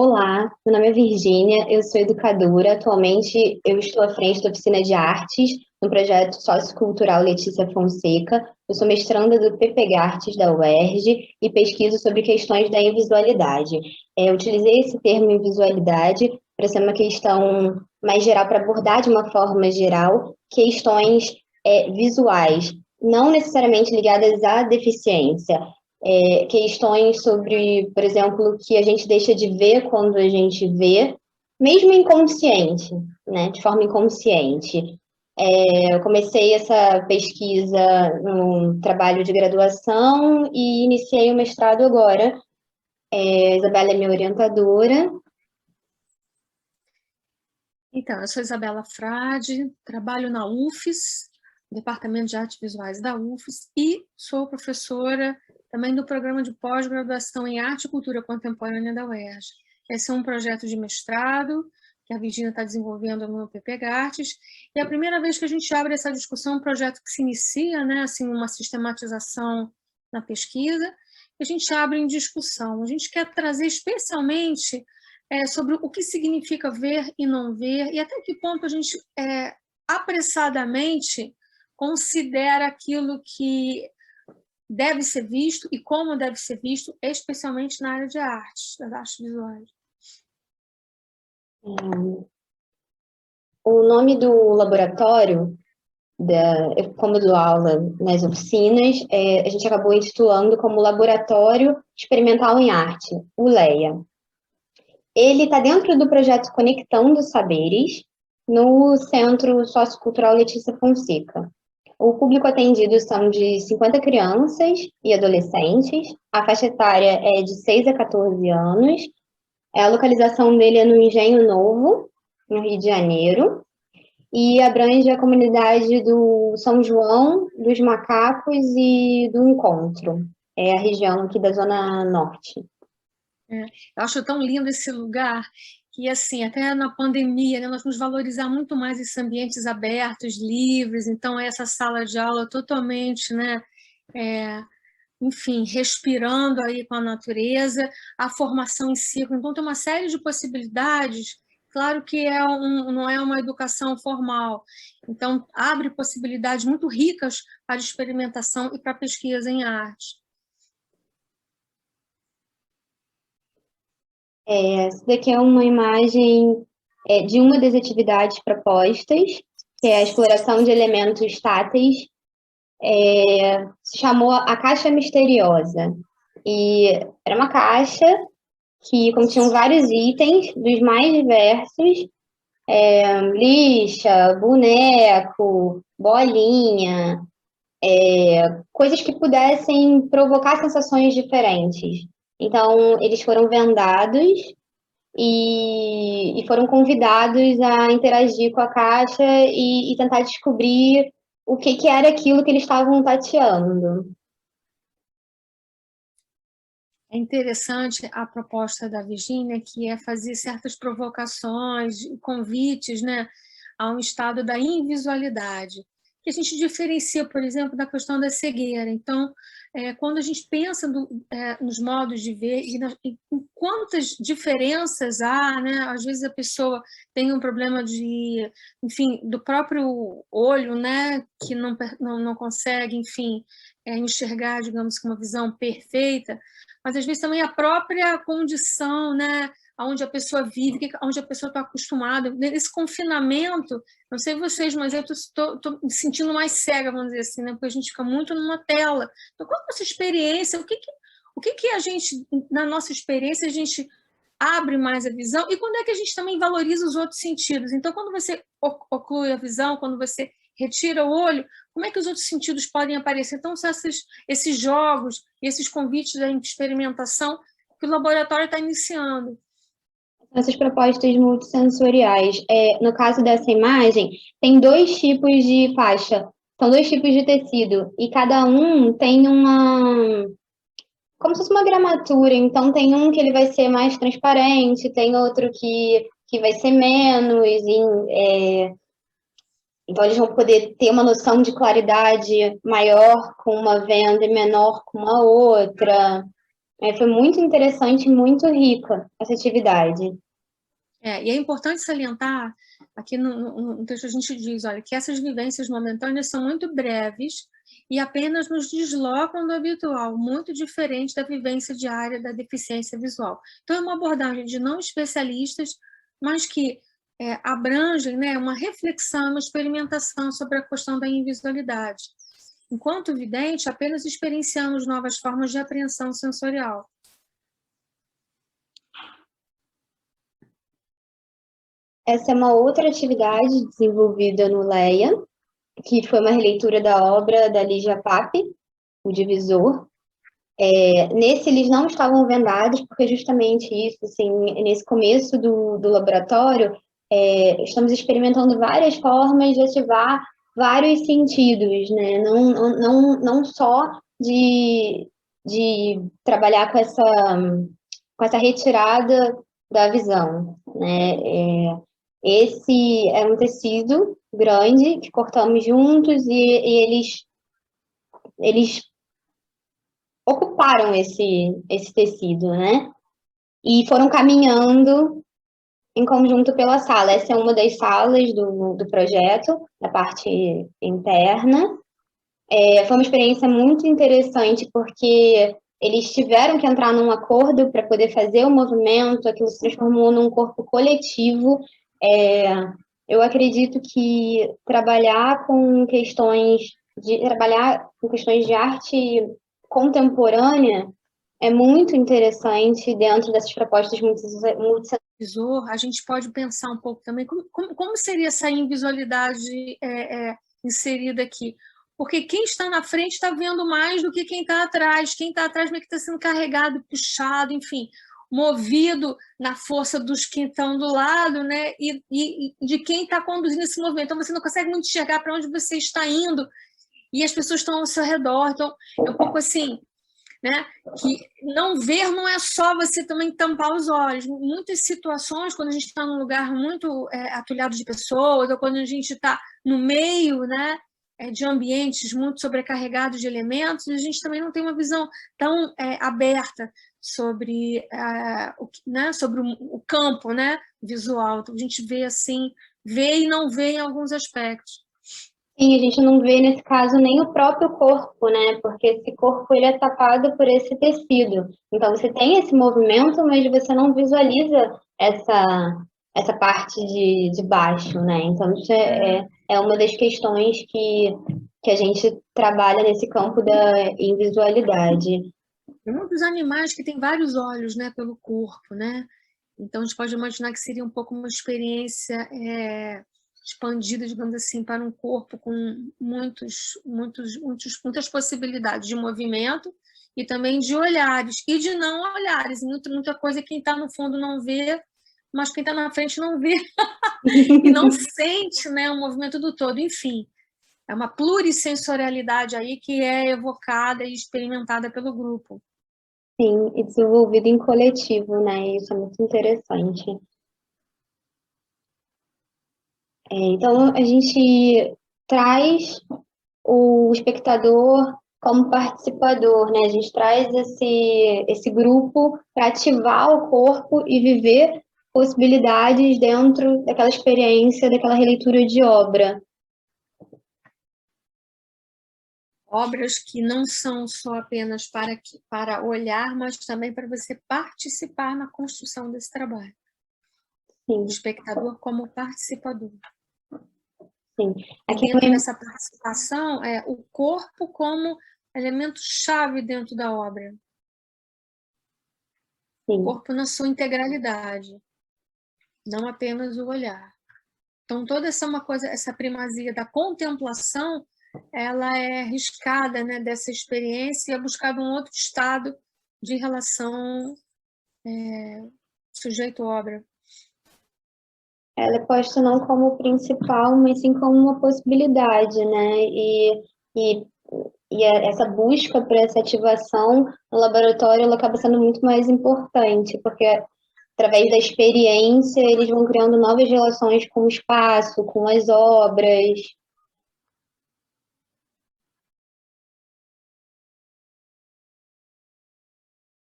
Olá, meu nome é Virgínia, eu sou educadora. Atualmente, eu estou à frente da oficina de artes no projeto sociocultural Letícia Fonseca. Eu sou mestranda do PPG Artes da UERJ e pesquiso sobre questões da invisualidade. Eu utilizei esse termo invisualidade para ser uma questão mais geral, para abordar de uma forma geral questões visuais, não necessariamente ligadas à deficiência. Questões sobre, por exemplo, o que a gente deixa de ver quando a gente vê, mesmo inconsciente, né, de forma inconsciente. Eu comecei essa pesquisa no trabalho de graduação e iniciei o mestrado agora. A Isabela é minha orientadora. Então, eu sou Isabela Frade, trabalho na UFES, Departamento de Artes Visuais da UFES, e sou professora também do programa de pós-graduação em Arte e Cultura Contemporânea da UERJ. Esse é um projeto de mestrado que a Virginia está desenvolvendo no PPG Artes, e é a primeira vez que a gente abre essa discussão, um projeto que se inicia, né, assim, uma sistematização na pesquisa, e a gente abre em discussão. A gente quer trazer especialmente sobre o que significa ver e não ver, e até que ponto a gente apressadamente considera aquilo que deve ser visto e como deve ser visto, especialmente na área de artes, das artes visuais. O nome do laboratório, como eu dou aula nas oficinas, a gente acabou intitulando como Laboratório Experimental em Arte, o LEA. Ele está dentro do projeto Conectando Saberes, no Centro Sociocultural Letícia Fonseca. O público atendido são de 50 crianças e adolescentes, a faixa etária é de 6 a 14 anos, a localização dele é no Engenho Novo, no Rio de Janeiro, e abrange a comunidade do São João, dos Macacos e do Encontro, é a região aqui da Zona Norte. Eu acho tão lindo esse lugar que, assim, até na pandemia, né, nós vamos valorizar muito mais esses ambientes abertos, livres, então essa sala de aula totalmente, né, enfim, respirando aí com a natureza, a formação em círculo, então tem uma série de possibilidades. Claro que não é uma educação formal, então abre possibilidades muito ricas para experimentação e para pesquisa em arte. Essa daqui é uma imagem de uma das atividades propostas, que é a exploração de elementos táteis, se chamou a Caixa Misteriosa. E era uma caixa que continham vários itens, dos mais diversos, lixa, boneco, bolinha, coisas que pudessem provocar sensações diferentes. Então, eles foram vendados e foram convidados a interagir com a caixa e tentar descobrir o que era aquilo que eles estavam tateando. É interessante a proposta da Virgínia, que é fazer certas provocações, convites, né, a um estado da invisualidade, que a gente diferencia, por exemplo, da questão da cegueira. Então, quando a gente pensa nos modos de ver e em quantas diferenças há, né? Às vezes a pessoa tem um problema enfim, do próprio olho, né, que não consegue, enfim, enxergar, digamos, com uma visão perfeita, mas às vezes também a própria condição, né, onde a pessoa vive, onde a pessoa está acostumada. Nesse confinamento, não sei vocês, mas eu estou me sentindo mais cega, vamos dizer assim, né, porque a gente fica muito numa tela. Então, qual é a nossa experiência? O que a gente, na nossa experiência, a gente abre mais a visão? E quando é que a gente também valoriza os outros sentidos? Então, quando você oclui a visão, quando você retira o olho, como é que os outros sentidos podem aparecer? Então, são esses jogos, esses convites de experimentação que o laboratório está iniciando. Essas propostas multissensoriais. No caso dessa imagem, tem dois tipos de faixa, são dois tipos de tecido, e cada um tem como se fosse uma gramatura, então tem um que ele vai ser mais transparente, tem outro que vai ser menos, então eles vão poder ter uma noção de claridade maior com uma venda e menor com uma outra. Foi muito interessante e muito rica essa atividade. E é importante salientar, aqui no texto a gente diz, olha, que essas vivências momentâneas são muito breves e apenas nos deslocam do habitual, muito diferente da vivência diária da deficiência visual. Então, é uma abordagem de não especialistas, mas que abrangem, né, uma reflexão, uma experimentação sobre a questão da invisualidade. Enquanto vidente, apenas experienciamos novas formas de apreensão sensorial. Essa é uma outra atividade desenvolvida no LEA, que foi uma releitura da obra da Lígia Pape, O Divisor. Nesse, eles não estavam vendados, porque justamente isso, assim, nesse começo do laboratório, estamos experimentando várias formas de ativar vários sentidos, né? Não só de trabalhar com essa retirada da visão, né? Esse é um tecido grande que cortamos juntos e eles ocuparam esse tecido, né? E foram caminhando em conjunto pela sala. Essa é uma das salas do projeto, da parte interna. Foi uma experiência muito interessante, porque eles tiveram que entrar num acordo para poder fazer o movimento, aquilo se transformou num corpo coletivo. Eu acredito que trabalhar com questões de arte contemporânea é muito interessante dentro dessas propostas A gente pode pensar um pouco também como seria essa invisualidade inserida aqui. Porque quem está na frente está vendo mais do que quem está atrás. Quem está atrás meio que está sendo carregado, puxado, enfim, movido na força dos que estão do lado, né? E de quem está conduzindo esse movimento. Então, você não consegue muito enxergar para onde você está indo e as pessoas estão ao seu redor. Então, é um pouco assim, né? Que não ver não é só você também tampar os olhos. Muitas situações, quando a gente está num lugar muito atulhado de pessoas, ou quando a gente está no meio, né, de ambientes muito sobrecarregados de elementos, a gente também não tem uma visão tão aberta sobre, sobre o campo, né, visual. Então, a gente vê assim, vê e não vê em alguns aspectos. Sim, a gente não vê nesse caso nem o próprio corpo, né? Porque esse corpo ele é tapado por esse tecido. Então você tem esse movimento, mas você não visualiza essa parte de baixo, né? Então isso é uma das questões que a gente trabalha nesse campo da invisualidade. Tem muitos animais que têm vários olhos, né, pelo corpo, né? Então a gente pode imaginar que seria um pouco uma experiência expandida, digamos assim, para um corpo com muitas possibilidades de movimento e também de olhares e de não olhares. Muita coisa quem está no fundo não vê, mas quem está na frente não vê e não sente, né, o movimento do todo. Enfim, é uma plurissensorialidade aí que é evocada e experimentada pelo grupo. Sim, e desenvolvido em coletivo, né? Isso é muito interessante. Então, a gente traz o espectador como participador, né? A gente traz esse grupo para ativar o corpo e viver possibilidades dentro daquela experiência, daquela releitura de obra. Obras que não são só apenas para olhar, mas também para você participar na construção desse trabalho. Sim. O espectador como participador. Sim. Aqui e dentro dessa participação, o corpo como elemento-chave dentro da obra. Sim. O corpo na sua integralidade, não apenas o olhar. Então, toda essa primazia da contemplação, ela é riscada, né, dessa experiência e é buscado um outro estado de relação sujeito-obra. Ela é posta não como principal, mas sim como uma possibilidade, né? E essa busca por essa ativação no laboratório ela acaba sendo muito mais importante, porque através da experiência eles vão criando novas relações com o espaço, com as obras.